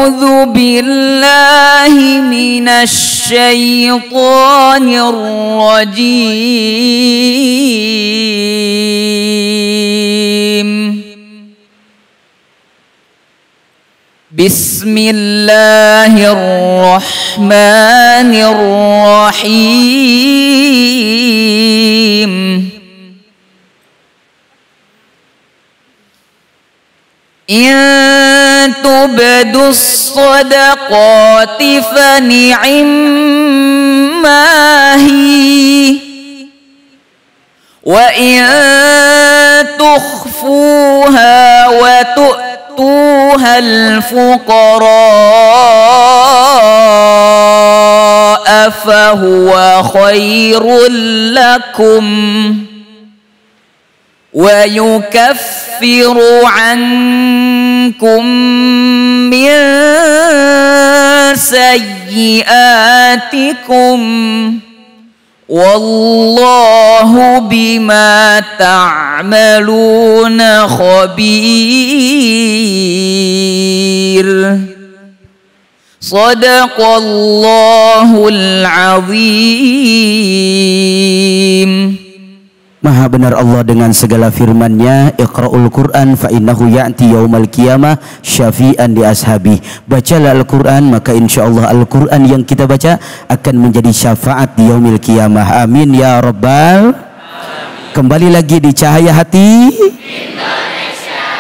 أعوذ بالله من الشيطان الرجيم. بسم الله الرحمن الرحيم. إن تبدوا الصدقات فنعما هي، وإن تخفوها وتؤتوها الفقراء فهو خير لكم، ويكفر عنكم من سيئاتكم، والله بما تعملون خبير. صدق الله العظيم. Maha benar Allah dengan segala firman-Nya, Iqra'ul Qur'an fa innahu ya'ti yaumal qiyamah syafi'an li ashabi. Bacalah Al-Qur'an, maka insyaallah Al-Qur'an yang kita baca akan menjadi syafaat di yaumil qiyamah. Amin ya rabbal. Kembali lagi di Cahaya Hati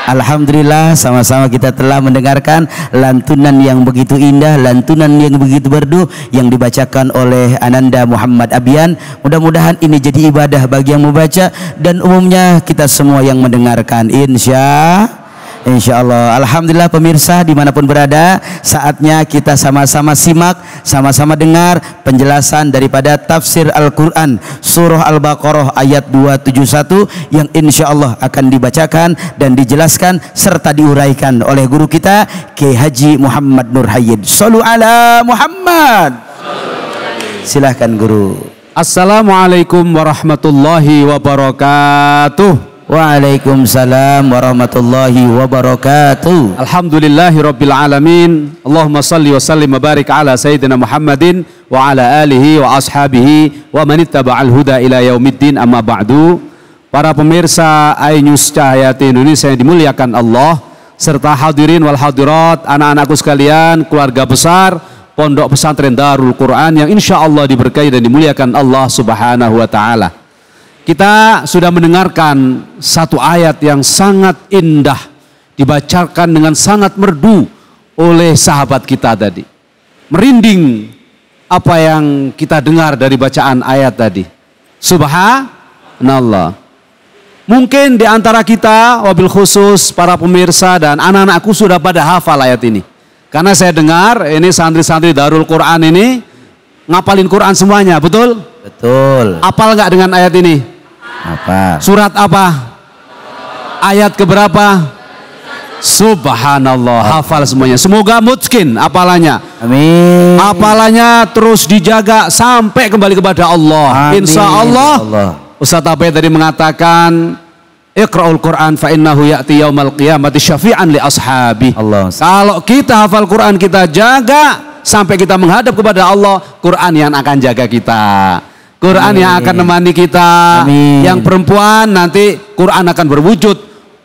Alhamdulillah, sama-sama kita telah mendengarkan lantunan yang begitu indah, lantunan yang begitu merdu yang dibacakan oleh Ananda Muhammad Abian. Mudah-mudahan ini jadi ibadah bagi yang membaca dan umumnya kita semua yang mendengarkan, Insya Allah. Alhamdulillah pemirsa dimanapun berada, saatnya kita sama-sama simak, sama-sama dengar penjelasan daripada tafsir Al-Quran Surah Al-Baqarah ayat 271 yang insya Allah akan dibacakan dan dijelaskan serta diuraikan oleh guru kita Kiai Haji Muhammad Nur Hayyid. Shallu ala Muhammad. Silahkan guru. Assalamualaikum warahmatullahi wabarakatuh. Waalaikumsalam warahmatullahi wabarakatuh. Alhamdulillahi rabbil alamin. Allahumma salli wa sallim wa barik ala sayyidina Muhammadin wa ala alihi wa ashabihi wa man ittaba'al huda ila yaumiddin, amma ba'du. Para pemirsa iNews Cahaya Hati Indonesia yang dimuliakan Allah, serta hadirin wal hadirat, anak-anakku sekalian, keluarga besar Pondok Pesantren Darul Quran yang insya Allah diberkahi dan dimuliakan Allah Subhanahu wa ta'ala. Kita sudah mendengarkan satu ayat yang sangat indah dibacakan dengan sangat merdu oleh sahabat kita tadi. Merinding apa yang kita dengar dari bacaan ayat tadi. Subhanallah. Mungkin di antara kita, wabil khusus para pemirsa dan anak-anakku sudah pada hafal ayat ini. Karena saya dengar ini santri-santri Darul Quran ini ngapalin Quran semuanya, betul? Betul. Apal nggak dengan ayat ini? Apa? Surat apa? Ayat keberapa? Subhanallah, hafal semuanya. Semoga mungkin apalannya. Amin. Apalannya terus dijaga sampai kembali kepada Allah. Insya Allah. Ustaz Abe tadi mengatakan, Iqra'ul Quran fa innahu ya'ti yaumal qiyamati syafi'an li ashabi. Allah. Kalau kita hafal Quran, kita jaga sampai kita menghadap kepada Allah, Quran yang akan jaga kita. Quran yang akan menemani kita. Amin. Yang perempuan nanti Quran akan berwujud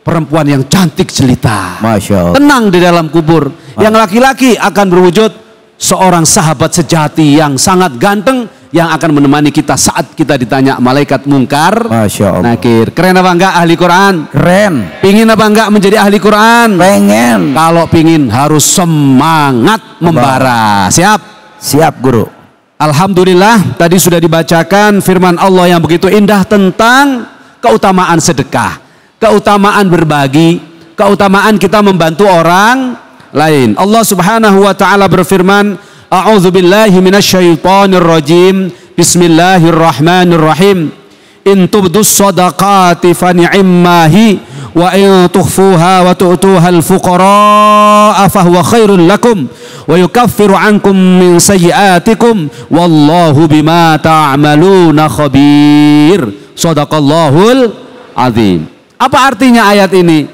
perempuan yang cantik jelita, Masya Allah, tenang di dalam kubur. Yang laki-laki akan berwujud seorang sahabat sejati yang sangat ganteng yang akan menemani kita saat kita ditanya malaikat mungkar. Masya Allah. Nakir. Keren apa enggak ahli Quran? Keren. Pingin apa enggak menjadi ahli Quran? Pengen. Kalau pingin harus semangat membara. Siap? Siap guru. Alhamdulillah tadi sudah dibacakan firman Allah yang begitu indah tentang keutamaan sedekah, keutamaan berbagi, keutamaan kita membantu orang lain. Allah Subhanahu wa taala berfirman, A'udzubillahi minasyaitonir rajim. Bismillahirrahmanirrahim. In tubdus shadaqati fa ni'mahi wa in tukhfuha wa tu'tuhal fuqara fa huwa khairul lakum wa yukaffiru ankum min sayyi'atikum wallahu bima ta'maluna khabir. Shadaqallahul azim. Apa artinya ayat ini?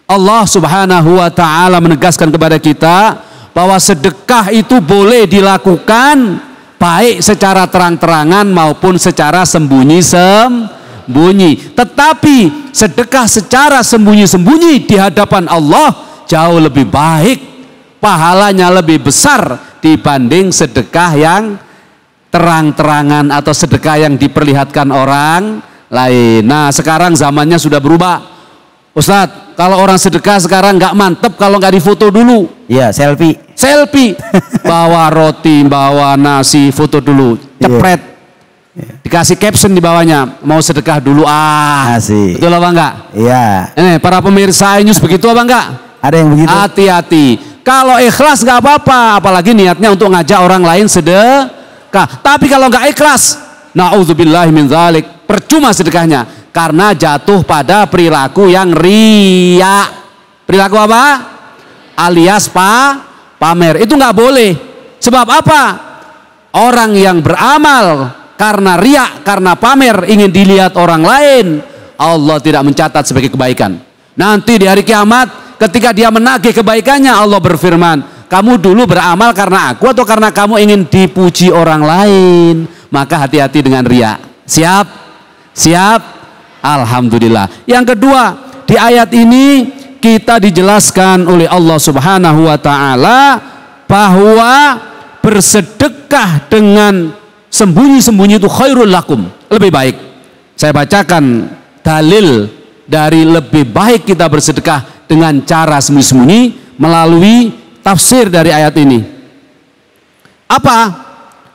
Allah Subhanahu wa taala menegaskan kepada kita bahwa sedekah itu boleh dilakukan baik secara terang-terangan maupun secara sembunyi-sembunyi. Tetapi sedekah secara sembunyi-sembunyi di hadapan Allah jauh lebih baik, pahalanya lebih besar dibanding sedekah yang terang-terangan atau sedekah yang diperlihatkan orang lain. Nah, sekarang zamannya sudah berubah. Ustadz, kalau orang sedekah sekarang nggak mantep kalau nggak difoto dulu. Ya, selfie. Selfie, bawa roti, bawa nasi, foto dulu, cepret, dikasih caption di bawahnya, mau sedekah dulu Asik. Betul apa enggak? Iya. Para pemirsa News begitu apa enggak? Ada yang begitu. Hati-hati. Kalau ikhlas nggak apa-apa, apalagi niatnya untuk ngajak orang lain sedekah. Tapi kalau nggak ikhlas, na'udzubillahi min dzalik, percuma sedekahnya. Karena jatuh pada perilaku yang riya. Perilaku apa? Alias pamer. Itu nggak boleh. Sebab apa? Orang yang beramal karena riya, karena pamer, ingin dilihat orang lain, Allah tidak mencatat sebagai kebaikan. Nanti di hari kiamat ketika dia menagih kebaikannya, Allah berfirman, kamu dulu beramal karena aku atau karena kamu ingin dipuji orang lain? Maka hati-hati dengan riya. Siap? Siap? Alhamdulillah. Yang kedua, di ayat ini kita dijelaskan oleh Allah Subhanahu wa taala bahwa bersedekah dengan sembunyi-sembunyi itu khairul lakum, lebih baik. Saya bacakan dalil dari lebih baik kita bersedekah dengan cara sembunyi-sembunyi melalui tafsir dari ayat ini. Apa?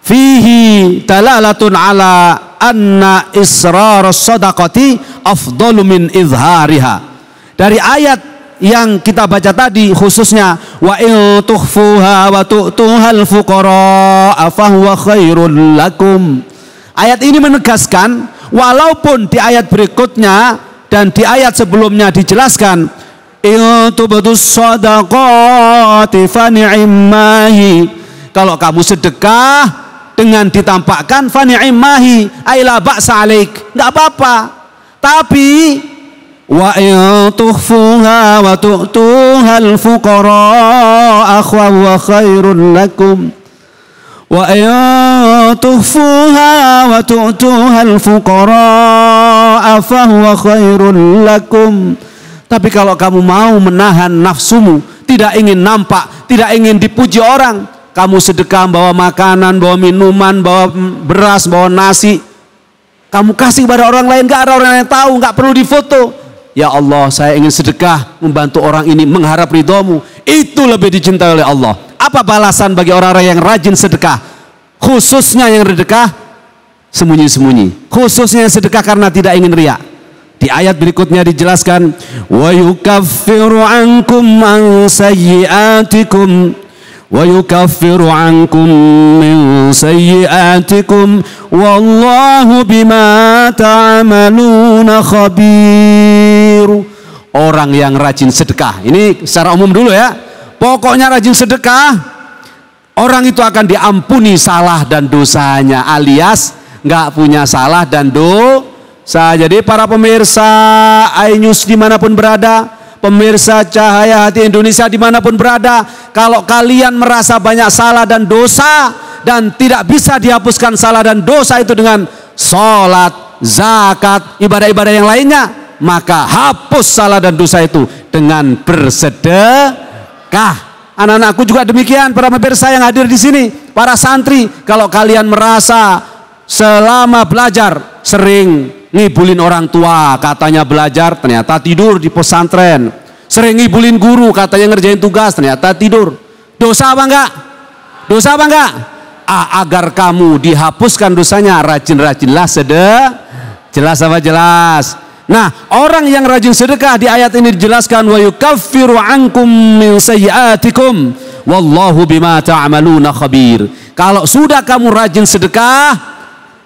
Fihi dalalatun ala anna israr sadaqati afdalu min izhariha. Dari ayat yang kita baca tadi khususnya wa in tukhfuha wa tu'tuhal fuqara fahuwa khairul lakum. Ayat ini menegaskan walaupun di ayat berikutnya dan di ayat sebelumnya dijelaskan in tubdus sadaqati fa ni'mahi, kalau kamu sedekah dengan ditampakkan fa ni'mahi ay la ba'sa alaik, enggak apa-apa. Tapi wa in tukhfuha wa tu'tuhal fuqara akhwa khairul lakum wa in tukhfuha wa tu'tuhal fuqara fa huwa khairul lakum. Tapi kalau kamu mau menahan nafsumu, tidak ingin nampak, tidak ingin dipuji orang, kamu sedekah bawa makanan, bawa minuman, bawa beras, bawa nasi, kamu kasih kepada orang lain, gak ada orang yang tahu, gak perlu difoto. Ya Allah, saya ingin sedekah membantu orang ini mengharap ridhomu. Itu lebih dicintai oleh Allah. Apa balasan bagi orang-orang yang rajin sedekah? Khususnya yang sedekah sembunyi-sembunyi, khususnya yang sedekah karena tidak ingin riya. Di ayat berikutnya dijelaskan wa yukaffiru ankum an sayyi'atikum wa yukaffiru ankum min sayyi'atikum wallahu bima ta'maluna khabir. Orang yang rajin sedekah, ini secara umum dulu ya, pokoknya rajin sedekah, orang itu akan diampuni salah dan dosanya, alias nggak punya salah dan dosa. Jadi para pemirsa iNews dimanapun berada, pemirsa Cahaya Hati Indonesia dimanapun berada, kalau kalian merasa banyak salah dan dosa dan tidak bisa dihapuskan salah dan dosa itu dengan sholat, zakat, ibadah-ibadah yang lainnya, maka hapus salah dan dosa itu dengan bersedekah. Anak-anakku juga demikian, para pemirsa yang hadir di sini, para santri, kalau kalian merasa selama belajar sering ngibulin orang tua, katanya belajar, ternyata tidur di pesantren. Sering ngibulin guru, katanya ngerjain tugas, ternyata tidur. Dosa apa enggak? Dosa apa enggak? Agar kamu dihapuskan dosanya, rajin-rajinlah sedekah. Jelas apa jelas? Nah, orang yang rajin sedekah di ayat ini dijelaskan wa yukaffiru ankum min sayyi'atikum wallahu bima ta'maluna khabir. Kalau sudah kamu rajin sedekah,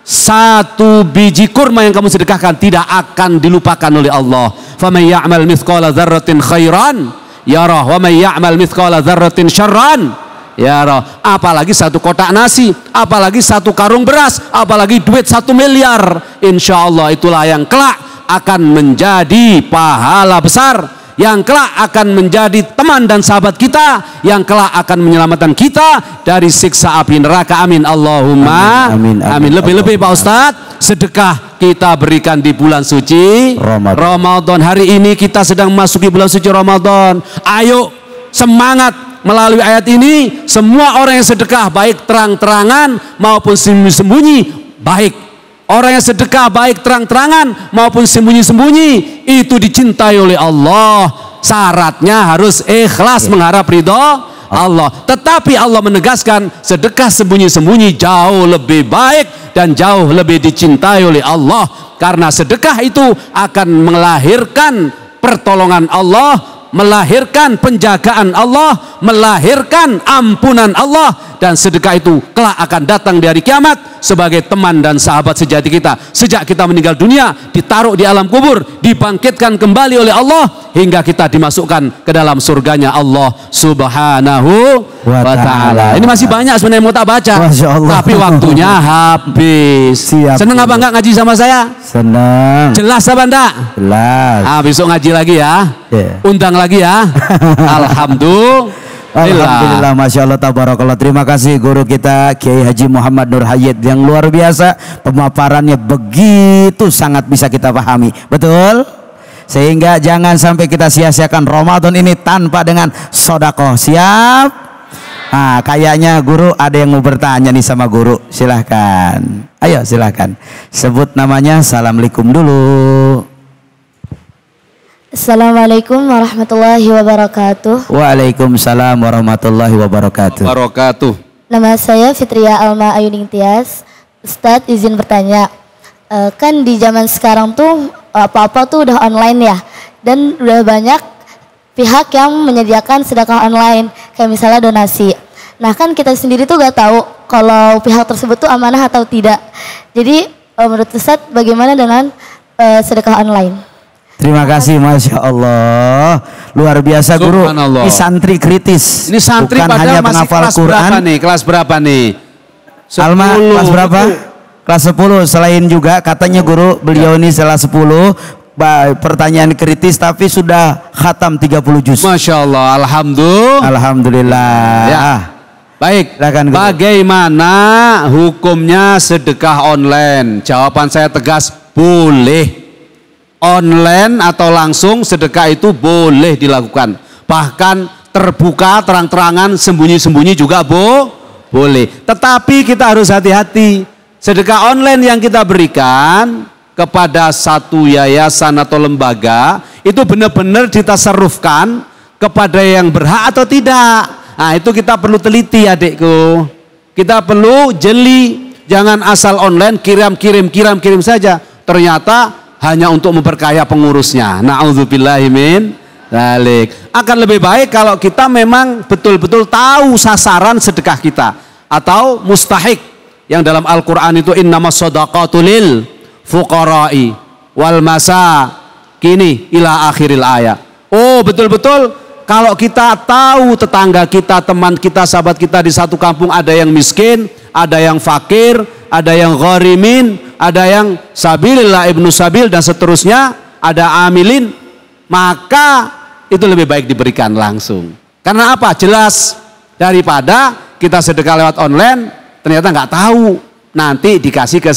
satu biji kurma yang kamu sedekahkan tidak akan dilupakan oleh Allah. Faman ya'mal mithqala dzarratin khairan yarah wa man ya'mal mithqala dzarratin syarran yarah. Apalagi satu kotak nasi, apalagi satu karung beras, apalagi duit 1 miliar, insya Allah itulah yang kelak akan menjadi pahala besar yang kelak akan menjadi teman dan sahabat kita, yang kelak akan menyelamatkan kita dari siksa api neraka. Amin Allahumma amin. Lebih-lebih Pak Ustadz, sedekah kita berikan di bulan suci Ramadan. Hari ini kita sedang memasuki bulan suci Ramadan. Ayo semangat, melalui ayat ini semua orang yang sedekah baik terang-terangan maupun sembunyi-sembunyi baik. Orang yang sedekah baik terang-terangan maupun sembunyi-sembunyi itu dicintai oleh Allah. Syaratnya harus ikhlas mengharap ridho Allah. Tetapi Allah menegaskan sedekah sembunyi-sembunyi jauh lebih baik dan jauh lebih dicintai oleh Allah. Karena sedekah itu akan melahirkan pertolongan Allah, melahirkan penjagaan Allah, melahirkan ampunan Allah. Dan sedekah itu kelak akan datang di hari kiamat sebagai teman dan sahabat sejati kita. Sejak kita meninggal dunia, ditaruh di alam kubur, dibangkitkan kembali oleh Allah hingga kita dimasukkan ke dalam surganya Allah Subhanahu wa ta'ala. Ini masih banyak sebenarnya yang mau tak baca, tapi waktunya habis. Seneng apa enggak ngaji sama saya? Senang. Jelas apa enggak? Jelas. Besok ngaji lagi ya. Undang lagi ya. Alhamdulillah, Masya Allah, tabarakallah. Terima kasih guru kita Kiai Haji Muhammad Nur Hayyid yang luar biasa. Pemaparannya begitu sangat bisa kita pahami. Betul? Sehingga jangan sampai kita sia-siakan Ramadan ini tanpa dengan sodakoh. Siap? Nah, kayaknya guru ada yang mau bertanya nih sama guru. Silahkan. Ayo silahkan. Sebut namanya. Assalamualaikum dulu. Assalamualaikum warahmatullahi wabarakatuh. Waalaikumsalam warahmatullahi wabarakatuh. Nama saya Fitria Alma Ayuning Tias. Ustadz izin bertanya, kan di zaman sekarang tuh apa-apa tuh udah online ya, dan udah banyak pihak yang menyediakan sedekah online, kayak misalnya donasi. Nah kan kita sendiri tuh gak tahu kalau pihak tersebut tuh amanah atau tidak. Jadi menurut Ustadz bagaimana dengan sedekah online? Terima kasih, Masya Allah, luar biasa guru. Ini santri kritis. Ini santri bukan hanya penghafal Quran. Kelas berapa nih? Alma kelas berapa? Kelas 10. Selain juga katanya guru beliau ini salah 10 pertanyaan kritis tapi sudah khatam 30 juz. Masya Allah, alhamdulillah. Ya. Baik, bagaimana hukumnya sedekah online? Jawaban saya tegas, boleh. Online atau langsung sedekah itu boleh dilakukan. Bahkan terbuka, terang-terangan, sembunyi-sembunyi juga boleh. Tetapi kita harus hati-hati. Sedekah online yang kita berikan kepada satu yayasan atau lembaga itu benar-benar ditasarrufkan kepada yang berhak atau tidak. Nah itu kita perlu teliti adikku. Kita perlu jeli. Jangan asal online kirim saja. Ternyata hanya untuk memperkaya pengurusnya. Na'udzubillahi min dzalik. Akan lebih baik kalau kita memang betul-betul tahu sasaran sedekah kita atau mustahik yang dalam Al-Qur'an itu innamas shadaqatu lil fuqara'i wal masakini ila akhiril ayat. Oh, betul-betul kalau kita tahu tetangga kita, teman kita, sahabat kita di satu kampung ada yang miskin, ada yang fakir, ada yang gharimin, ada yang sabilillah ibnu sabil dan seterusnya, ada amilin, maka itu lebih baik diberikan langsung. Karena apa? Jelas daripada kita sedekah lewat online ternyata nggak tahu nanti dikasih ke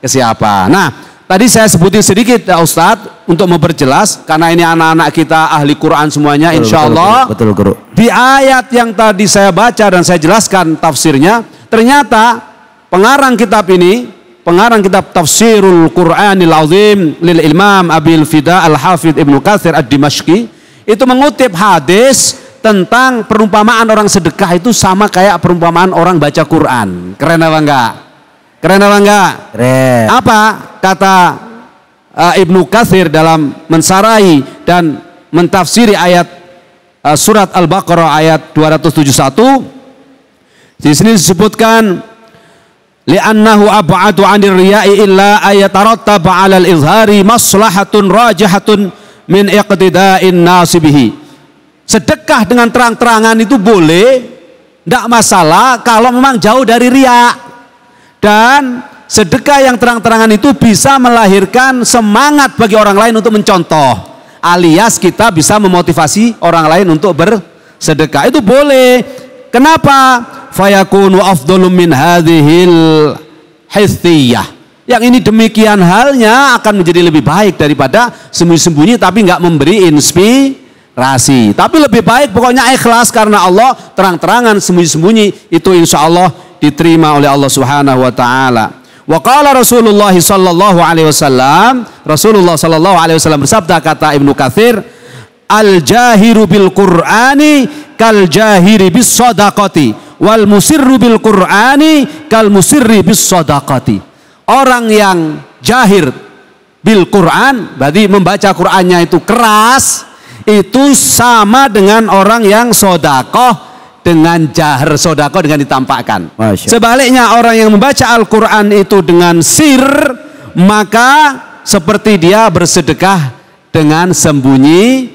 siapa. Nah, tadi saya sebutin sedikit ya Ustadz untuk memperjelas karena ini anak-anak kita ahli Quran semuanya, insya Allah. Betul, guru. Di ayat yang tadi saya baca dan saya jelaskan tafsirnya, ternyata pengarang kitab Tafsirul Qur'anil Azim lil Imam Abil Fida Al-Hafidh Ibnu Katsir Ad-Dimashqi itu mengutip hadis tentang perumpamaan orang sedekah itu sama kayak perumpamaan orang baca Quran. Keren apa enggak? Keren. Apa kata Ibnu Katsir dalam mensarai dan mentafsiri ayat surat Al-Baqarah ayat 271? Di sini disebutkan li'annahu ab'adu 'anir riya'i illa ayatarattaba 'alal izhari maslahatun rajihatun min iqtida'in nasibihi. Sedekah dengan terang-terangan itu boleh, tidak masalah kalau memang jauh dari riya. Dan sedekah yang terang-terangan itu bisa melahirkan semangat bagi orang lain untuk mencontoh. alias kita bisa memotivasi orang lain untuk bersedekah. Itu boleh. Kenapa? Fayakunu afdalum min hadhil hithiyah. Yang ini demikian halnya akan menjadi lebih baik daripada sembunyi-sembunyi tapi nggak memberi inspirasi. Tapi lebih baik pokoknya ikhlas karena Allah, terang-terangan sembunyi-sembunyi itu insya Allah diterima oleh Allah Subhanahu wa taala. Wa qala Rasulullah sallallahu alaihi wasallam, Rasulullah sallallahu alaihi wasallam bersabda, kata Ibnu Katsir, al jahiru bil Qur'ani kal jahiri bis shadaqati wal musirru bil Qur'ani kal musirri bis shadaqati. Orang yang jahir bil Qur'an, berarti membaca Qur'annya itu keras, itu sama dengan orang yang sedekah dengan jahar, sedekah dengan ditampakkan. Sebaliknya orang yang membaca Al-Quran itu dengan sir, maka seperti dia bersedekah dengan sembunyi.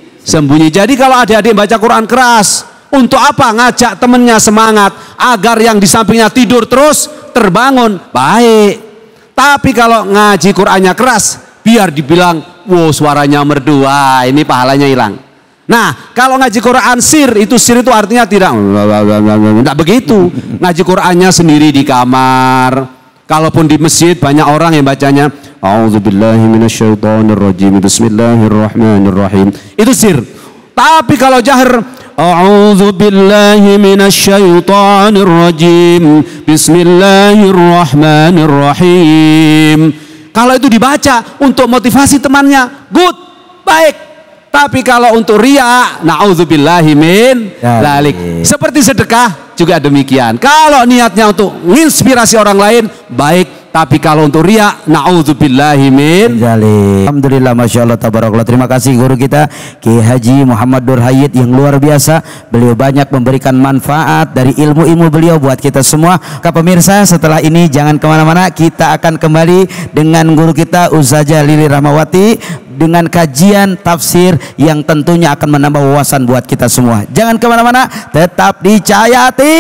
Jadi kalau adik-adik baca Quran keras, untuk apa? Ngajak temennya semangat agar yang di sampingnya tidur terus terbangun, baik. Tapi kalau ngaji Qurannya keras, biar dibilang, wow suaranya merdu, wah ini pahalanya hilang. Nah, kalau ngaji Quran sir itu artinya tidak begitu. Ngaji Qurannya sendiri di kamar. Kalaupun di masjid banyak orang yang bacanya A'udzubillahi minasyaitonirrajim, bismillahirrahmanirrahim. Itu sir. Tapi kalau jahar, A'udzubillahi minasyaitonirrajim, bismillahirrahmanirrahim. Kalau itu dibaca untuk motivasi temannya, good, baik. Tapi kalau untuk riya, na'udzubillahi min dzalik. Seperti sedekah juga demikian. Kalau niatnya untuk menginspirasi orang lain, baik. Tapi kalau untuk riya, na'udzubillahi min dzalik. Alhamdulillah, masya Allah, tabarakallah. Terima kasih guru kita Kiai Haji Muhammad Nur Hayyid yang luar biasa. Beliau banyak memberikan manfaat dari ilmu-ilmu beliau buat kita semua. Kak pemirsa, setelah ini jangan kemana-mana. Kita akan kembali dengan guru kita Ustazah Lili Rahmawati dengan kajian tafsir yang tentunya akan menambah wawasan buat kita semua. Jangan kemana-mana, tetap di Cahaya Hati.